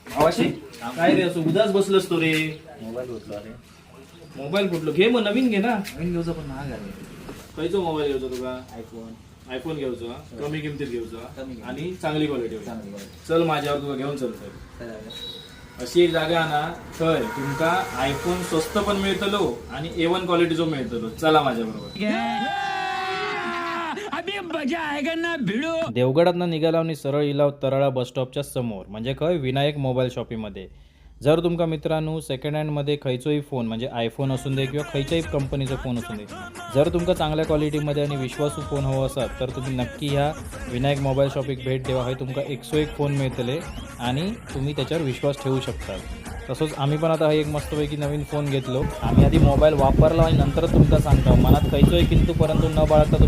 भावाशी काय रे असं उदास बसलस तो रे? मोबाईल होतलो अरे. मोबाईल कुठलं घे, मग नवीन घे ना. नवीन घेऊचा पण महाग आहे. खयचो मोबाईल घ्यायचो तुका? आयफोन आयफोन घ्यायचो हा? कमी किमतीत घ्यायचो हा? कमी किमतीत. आणि चांगली क्वालिटी चांगली क्वालिटी. चल माझ्यावर तुका घेऊन चलतोय. काय झालं? अशी एक जागा ना थंय तुमका आयफोन स्वस्त पण मिळतलो आणि A1 क्वालिटीचो मिळतलो. चला माझ्या बरोबर. देवगडातनं निघाला आणि सरळ इलाव तराळा बस स्टॉपच्या समोर म्हणजे खंय विनायक मोबाईल शॉपीमध्ये. जर तुमका मित्रांनो सेकंड हँडमध्ये खयचोही फोन म्हणजे आयफोन असून दे किंवा खयच्याही कंपनीचा फोन असून दे, जर तुमका चांगल्या क्वालिटीमध्ये आणि विश्वासू फोन हवं असाल तर तुम्ही नक्की ह्या विनायक मोबाईल शॉपीक भेट द्यावा. हे तुमका 101 फोन मिळतले आणि तुम्ही त्याच्यावर विश्वास ठेवू शकता. तसंच आम्ही पण आता एक मस्तपैकी नवीन फोन घेतलो. आम्ही आधी मोबाईल वापरला आणि नंतर तुमका सांगता मनात खयचोही किंतु परंतु न बाळगता तुम्ही